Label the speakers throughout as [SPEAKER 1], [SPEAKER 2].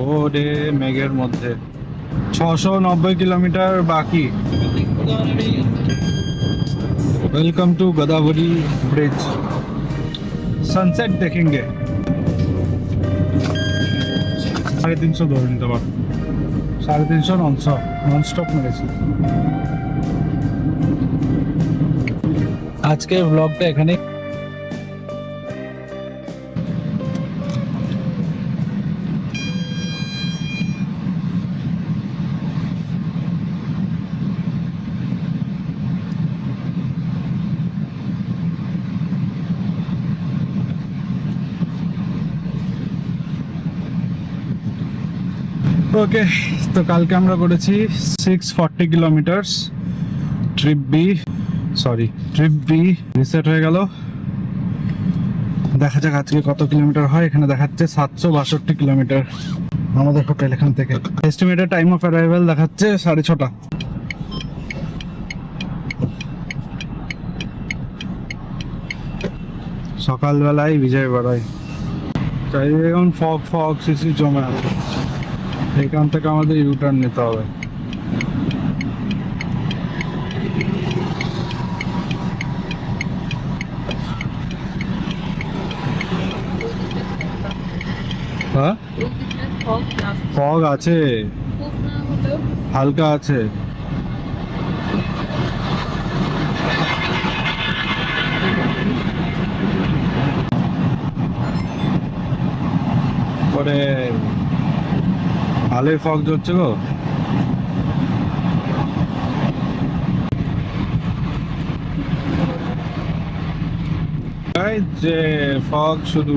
[SPEAKER 1] ও রে মেঘের মধ্যে 690 কিলোমিটার বাকি। Welcome to Godavari bridge. Sunset देखेंगे। 350 ধরে নিতে পারো, 350 নন স্টপ মেরেছি। আজকের ব্লগটা এখানে। ওকে, তো কালকে আমরা করেছি 640 কিলোমিটার। ট্রিপ বি রিসেট হয়ে গেল। দেখা যাক আজকে কত কিলোমিটার হয়। এখানে দেখাচ্ছে 762 কিলোমিটার আমাদের হোটেল এখান থেকে। এস্টিমেটেড টাইম অফ অ্যারাইভাল দেখাচ্ছে 6:30। সকালবেলায় বিজয় বাড়াই চারিদিকে এখন ফগ সিসি জমে আছে। এখান থেকে আমাদের ইউটার্ন নিতে হবে। হ্যাঁ, ফগ আছে, হালকা আছে। পরে ভালোই ফগ ধরছে গো। যে ফগ শুধু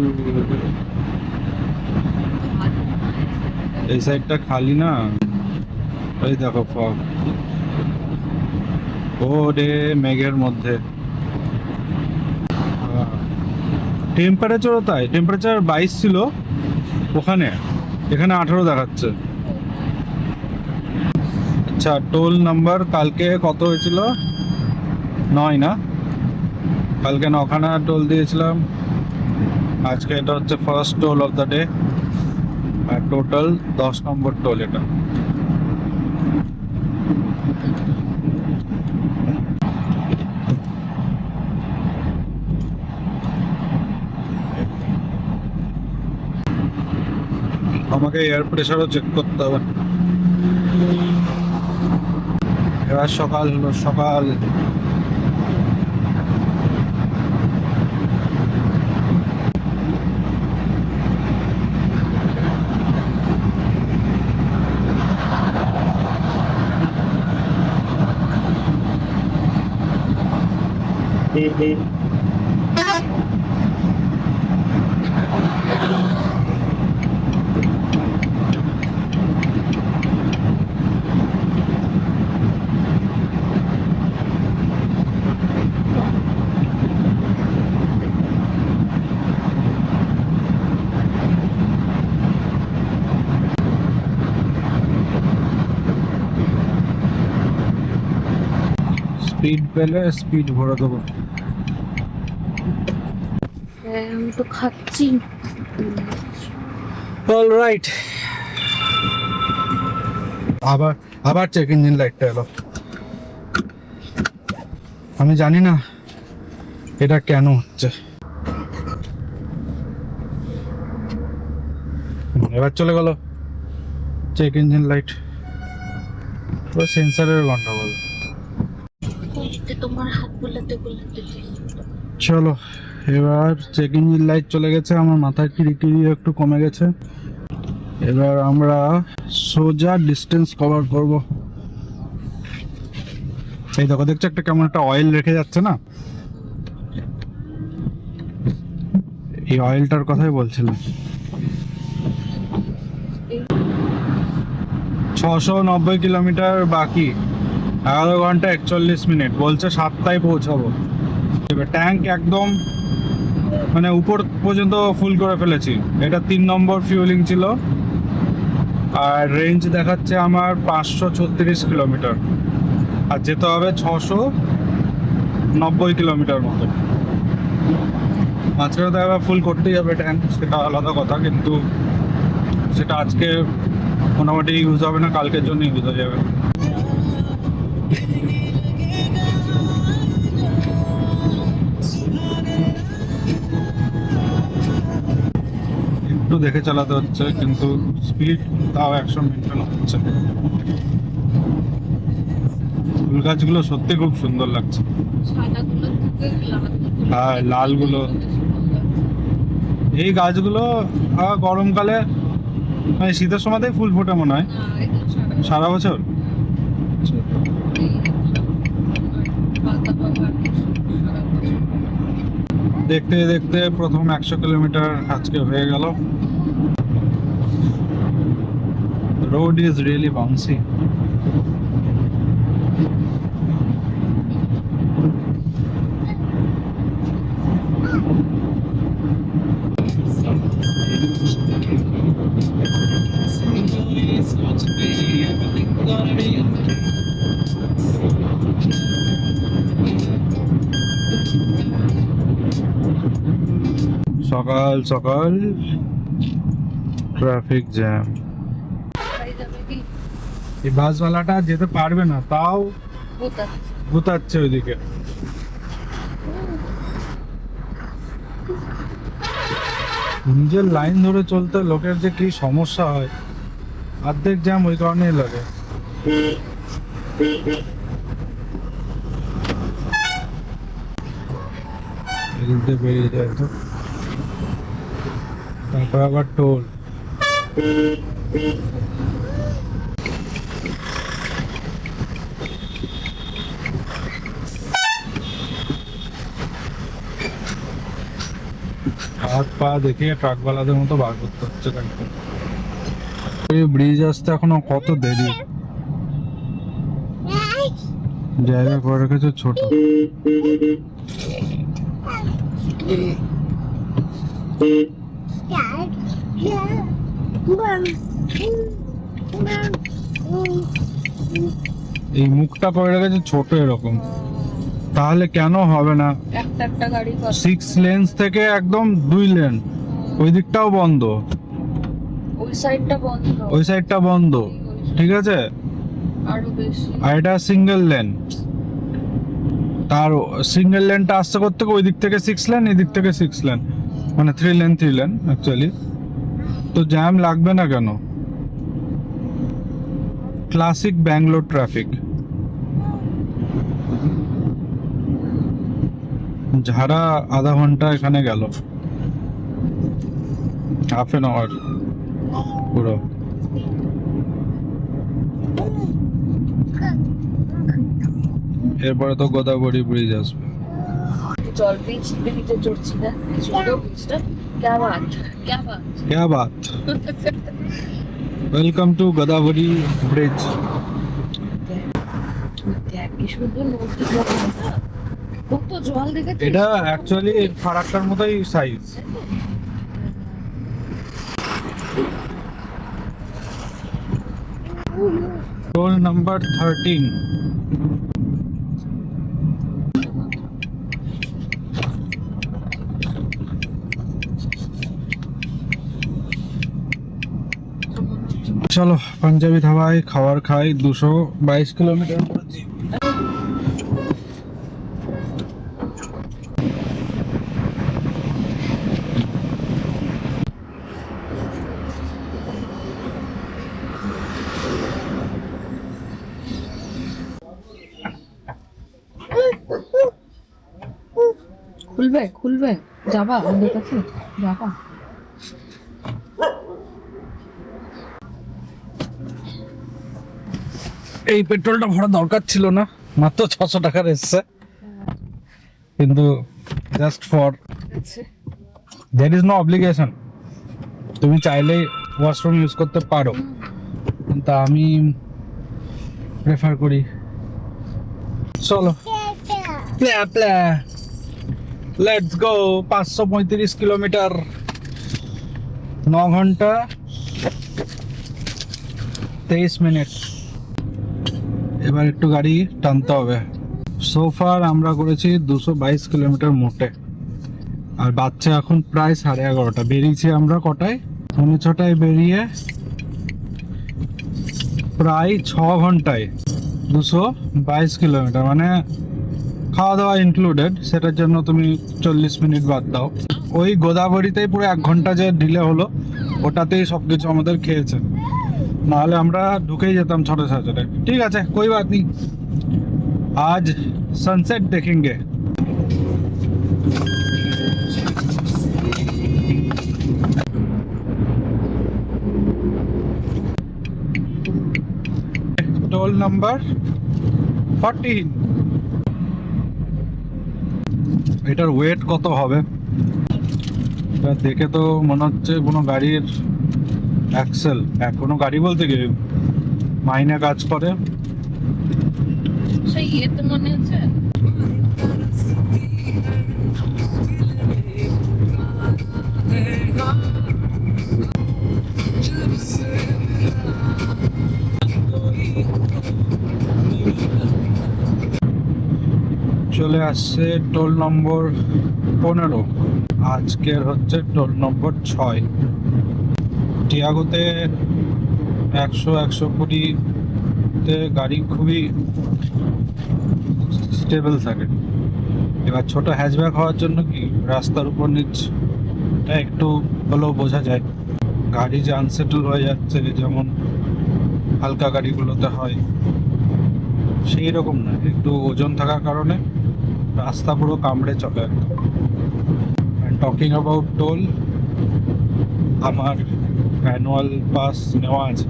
[SPEAKER 1] এই সাইডটা খালি না, ওই দেখো ফগ। ও রে মেঘের মধ্যে। টেম্পারেচারও তাই, টেম্পারেচার 22 ছিল ওখানে, এখানে 18 দেখাচ্ছে। আচ্ছা, টোল নাম্বার কালকে কত হয়েছিল? 9 না? কালকে 9খানা টোল দিয়েছিলাম। আজকে এটা হচ্ছে first toll of the day, আর টোটাল 10 নম্বর টোল এটা। আমাকে এয়ার প্রেশারও চেক করতে হবে। এবার সকাল হলো, সকাল। স্পিড পেলে স্পিড ভরে দেবো।
[SPEAKER 2] আমি তো খাচ্ছি।
[SPEAKER 1] অলরাইট, আবার চেক ইঞ্জিন লাইটটা এলো। আমি জানি না এটা কেন হচ্ছে। এবার চলে গেল চেক ইঞ্জিন লাইট। তো সেন্সারের গন্ডগোল।
[SPEAKER 2] তোমার হাত বোলাতে বোলাতে
[SPEAKER 1] চলো, এবার চেক ইঞ্জিন লাইট চলে গেছে, আমার মাথায় কিরিকিরি একটু কমে গেছে। এবার আমরা সোজা ডিস্টেন্স কভার করব। এই দেখো, দেখছো একটা কেমন একটা অয়েল রেখে যাচ্ছে না? এই অয়েলটার কথাই বলছিলাম। 690 কিলোমিটার বাকি, 11 ঘন্টা 41 মিনিট। বলছে 7টায় পৌঁছাবো। এবার ট্যাঙ্ক একদম মানে উপর পর্যন্ত ফুল করে ফেলেছি। এটা 3 নম্বর ফিউলিং ছিল, আর রেঞ্জ দেখাচ্ছে আমার 536 কিলোমিটার, আর যেতে হবে 690 কিলোমিটার মতো। মাঝখানে তো এবার ফুল করতেই হবে ট্যাঙ্ক, সেটা আলাদা কথা, কিন্তু সেটা আজকে মোটামুটি ইউজ হবে না, কালকের জন্য ইউজ হয়ে যাবে। একটু দেখে চালাতে হচ্ছে, কিন্তু স্পিড তাও 100 মেনটেন হচ্ছে। ফুল গাছগুলো সত্যি খুব সুন্দর লাগছে।
[SPEAKER 2] সাদাগুলোর থেকে লালগুলো
[SPEAKER 1] হ্যাঁ, লালগুলো। এই গাছগুলো গরমকালে মানে শীতের সময়তেই ফুল ফোটে মনে হয়,
[SPEAKER 2] না, এগুলো
[SPEAKER 1] সারা বছর।
[SPEAKER 2] পাতা বাগান সারা বছর।
[SPEAKER 1] দেখতে দেখতে প্রথম 100 কিলোমিটার আজকে হয়ে গেল। Road is really bouncy. সকাল সকাল ট্রাফিক জ্যাম।
[SPEAKER 2] খাই যাবে কি?
[SPEAKER 1] এই বাসওয়ালাটা যেতে পারবে না, তাও
[SPEAKER 2] গোতাচ্ছে।
[SPEAKER 1] গুতাচ্ছে ওইদিকে। নিজের লাইন ধরে চলতে লোকের যে কি সমস্যা হয়, অর্ধেক জ্যাম ওই কারণেই লাগে। এদিক দিয়ে বেরিয়ে যায় তো, তারপর আবার টোল। হাত পা দেখে ট্রাকওয়ালাদের মতো বার করতে হচ্ছে তাকে। এই ব্রিজ আসতে এখনো কত দেরি, জায়গা করে রেখেছে ছোট। এই মুখটা করে রেখেছে ছোট এরকম, তাহলে কেন হবে না?
[SPEAKER 2] একটা একটা গাড়ি কত?
[SPEAKER 1] 6 লেন্স থেকে একদম 2 লেন, ওই দিকটাও বন্ধ,
[SPEAKER 2] ওই সাইডটা বন্ধ,
[SPEAKER 1] ওই সাইডটা বন্ধ, ঠিক আছে।
[SPEAKER 2] আরো বেশি।
[SPEAKER 1] আর এটা সিঙ্গেল লেন, তার সিঙ্গেল লেনটা আসতে করতে ওই দিক থেকে 6 লেন, এই দিক থেকে 6 লেন, মানে 3 লেন অ্যাকচুয়ালি। তো জ্যাম লাগবে না কেন? Classic Bangalore traffic. ঝাড়া আধা ঘন্টা এখানে গেল, হাফ এন আওয়ার পুরো। এরপরে তো গোদাবরী ব্রিজ আসবে।
[SPEAKER 2] জল ব্রিজে চড়ছি না, ছোট ব্রিজটা। क्या बात, क्या बात।
[SPEAKER 1] क्या बात। Welcome to Godavari bridge.
[SPEAKER 2] দেখ কি সুন্দর নদী, কত জল দেখেছিস?
[SPEAKER 1] এটা অ্যাকচুয়ালি ফারাক্কার মতোই সাইজ। Toll number 13। চলো পাঞ্জাবি ধাবায় খাবার খাই। 222 কিলোমিটার করেছি।
[SPEAKER 2] খুলবে খুলবে, যাবা আমাদের কাছে, যাবা?
[SPEAKER 1] এই পেট্রোলটা ভরা দরকার ছিল না, মাত্র 600 টাকার এসছে, কিন্তু just for there is no obligation. তুমি চাইলেই ওয়াশরুম ইউজ করতে পারো, কিন্তু আমি প্রেফার করি। চলো লেটস গো। 535 কিলোমিটার, 9 ঘন্টা 23 মিনিট। এবার একটু গাড়ি টানতে হবে। সোফার আমরা করেছি 222 কিলোমিটার মোটে, আর বাচ্চা এখন প্রায় 11:30। বেরিয়েছি আমরা কটায়? ছটায় বেরিয়ে প্রায় 6 ঘন্টায় 222 কিলোমিটার, মানে খাওয়া দাওয়া ইনক্লুডেড, সেটার জন্য তুমি 40 মিনিট বাদ দাও। ওই গোদাবরীতেই পুরো 1 ঘন্টা যে ডিলে হলো, ওটাতেই সব কিছু আমাদের খেয়েছে, নাহলে আমরা ঢুকেই যেতাম 6:30। ঠিক আছে, कोई बात नहीं, आज सनसेट देखेंगे। Toll number 14। এটার ওয়েট কত হবে এটা দেখে তো মনে হচ্ছে কোনো গাড়ির অ্যাক্সেল, কোনো গাড়ি বলতে কি মাইনে কাজ করে।
[SPEAKER 2] সেই ইয়েতে মনে আছে
[SPEAKER 1] চলে আসছে টোল নম্বর 15, আজকের হচ্ছে টোল নম্বর 6। টিয়াগোতে 100-120-তে গাড়ি খুবই স্টেবল থাকে। এবার ছোট হ্যাচব্যাক হওয়ার জন্য কি রাস্তার উপর নিচটা একটু হলেও বোঝা যায় গাড়ি যে আনসেটেল হয়ে যাচ্ছে, যেমন হালকা গাড়িগুলোতে হয়, সেই রকম না, একটু ওজন থাকার কারণে রাস্তা পুরো কামড়ে চলে। টকিং অ্যাবাউট টোল, আমার অ্যানুয়াল পাস নেওয়া আছে,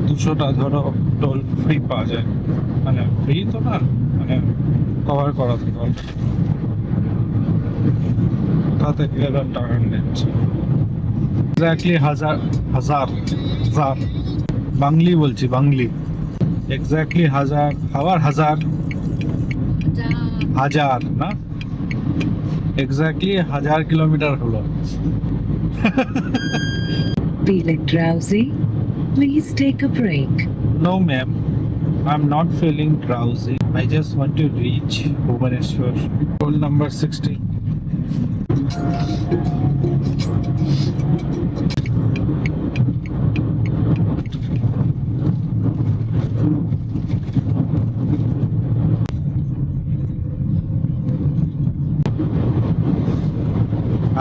[SPEAKER 1] 200টা ধরো টোল ফ্রি পাওয়া যায়, মানে ফ্রি তো না, মানে কভার করা থাকে। কোথা থেকে এরা টাকা নিচ্ছে এক্স্যাক্টলি হাজার বাংলি বলছি, বাংলি এক্স্যাক্টলি হাজার না, এক্স্যাক্টলি 1000 কিলোমিটার হলো।
[SPEAKER 3] Feeling drowsy? Please take a break.
[SPEAKER 1] No ma'am, I'm not feeling drowsy. I just want to reach Bhubaneswar. Toll number 60.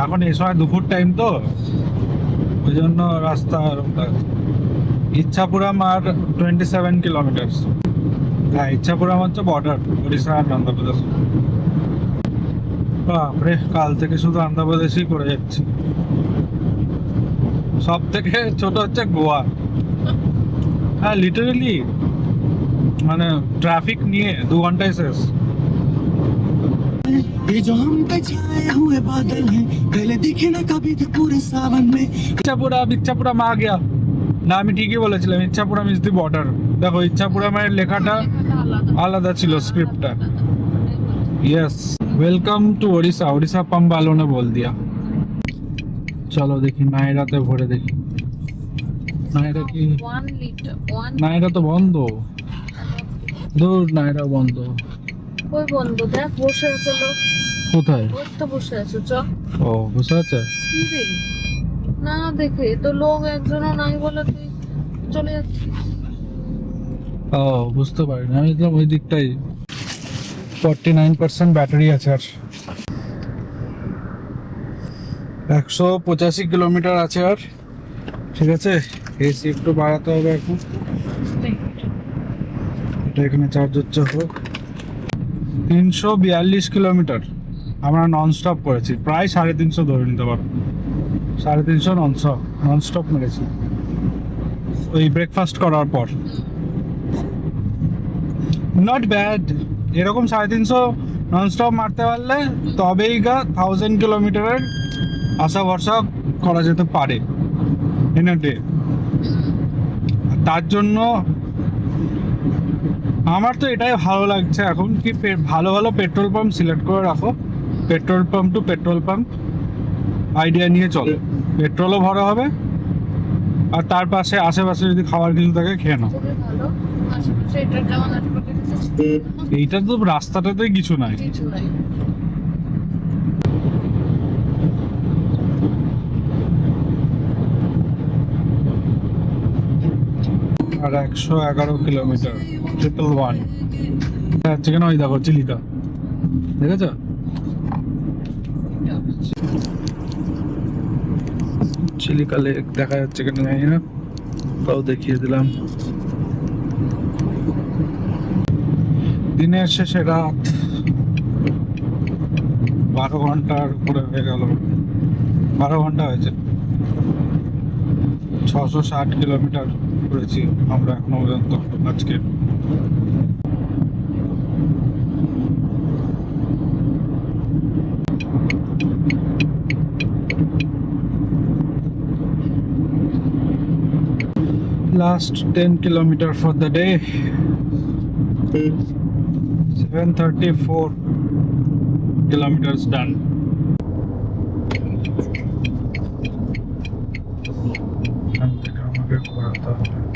[SPEAKER 1] এখন এই সময় দুপুর টাইম তো, ওই জন্য রাস্তা ইচ্ছাপুরম আর 27 কিলোমিটার। হ্যাঁ, ইচ্ছাপুরম হচ্ছে বর্ডার উড়িষ্যা আর অন্ধ্রপ্রদেশ। বাপরে, কাল থেকে শুধু অন্ধ্রপ্রদেশই করে যাচ্ছি। সব থেকে ছোট হচ্ছে গোয়া। হ্যাঁ, লিটারেলি মানে ট্রাফিক নিয়ে 2 ঘন্টায় শেষ।
[SPEAKER 4] ये जो हम पे छाए हुए बादल हैं, पहले दिखे ना कभी थे पूरे सावन में।
[SPEAKER 1] ইচ্ছাপুরম আ গিয়া না, আমি ঠিকই বলেছিলাম, ইচ্ছাপুরম ইজ দি বর্ডার। দেখো, ইচ্ছাপুরমের লেখাটা আলাদা ছিল স্ক্রিপ্টটা। Yes, welcome to Odisha. Odisha pump वालों ने बोल दिया। चलो देखी नायराते भरे देखी। नायरा की
[SPEAKER 2] 1 লিটার 1
[SPEAKER 1] नायरा तो बंद, दूर नायरा बंद।
[SPEAKER 2] ওই বন্ধু দেখ বসে আছে লোক,
[SPEAKER 1] কোথায়?
[SPEAKER 2] ওই তো বসে আছে। চ
[SPEAKER 1] ও, বসে আছে।
[SPEAKER 2] কি রে, না দেখে তো লোক একজনও নাই বলে তুই চলে যাচ্ছিস।
[SPEAKER 1] ও, বুঝতে পারিনি, আমি তো ওই দিকটাই। 49% ব্যাটারি আছে, আর 185 কিলোমিটার আছে আর। ঠিক আছে, এসি একটু বাড়াতে হবে এখন। এটা এখানে চার্জ হচ্ছে হোক। 342 কিলোমিটার আমরা নন স্টপ করেছি, প্রায় 350 ধরে নিতে পারো। 350 নন স্টপ মেরেছি ওই ব্রেকফাস্ট করার পর। নট ব্যাড, এরকম 350 নন স্টপ মারতে পারলে তবেই 1000 কিলোমিটারের আশা ভরসা করা যেতে পারে ইন আ ডে। তার জন্য আমার তো এটাই ভালো লাগছে এখন, কি ভালো ভালো পেট্রোল পাম্প সিলেক্ট করে রাখো, petrol pump to petrol pump idea নিয়ে চলো, পেট্রোলও ভরা হবে, আর তার পাশে আশেপাশে যদি খাবার কিছু থাকে খেয়ে নাও।
[SPEAKER 2] খুবই ভালো। আশেপাশে এটা কেমন আশেপাশে
[SPEAKER 1] এইটা তো রাস্তাটাতেই কিছু নাই।
[SPEAKER 2] কিছু নাই।
[SPEAKER 1] আর 111 কিলোমিটার 111 যাচ্ছে কেন ওই দেখো চিলিকা দেখেছো চিলিকা লেক দেখা যাচ্ছে কেন জানি না তাও দেখিয়ে দিলাম দিনের শেষে রাত 12 ঘন্টার উপরে হয়ে গেল 12 ঘন্টা হয়েছে 660 কিলোমিটার করেছি আমরা এখনো পর্যন্ত আজকে last 10 kilometer for the day 734 kilometers done এখান থেকে আমাকে ঘোরাতে হবে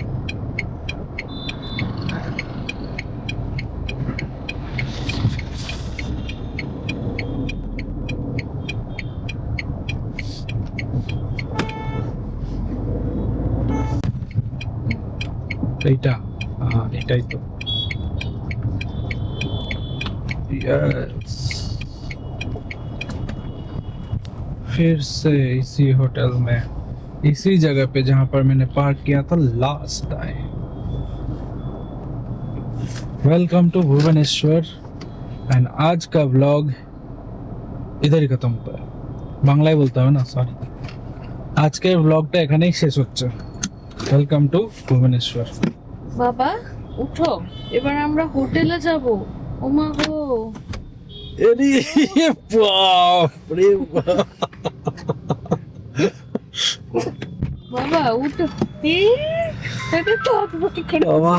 [SPEAKER 1] এইটা এটাই তো यस फिर से इसी होटल में इसी जगह पे जहां पर मैंने पार्क किया था last time welcome to Bhubaneswar and आज का व्लॉग इधर ही खत्म होता है বাংলায় বলতে হবে না সরি আজকের ব্লগটা এখানেই শেষ হচ্ছে ওয়েলকাম টু ভুবনেশ্বর
[SPEAKER 2] বাবা উঠো এবার আমরা হোটেলে যাব ও মা গো
[SPEAKER 1] আরে বাপ রে বাপ
[SPEAKER 2] বাবা উঠো এই এটা তো অদ্ভুত করে
[SPEAKER 1] বাবা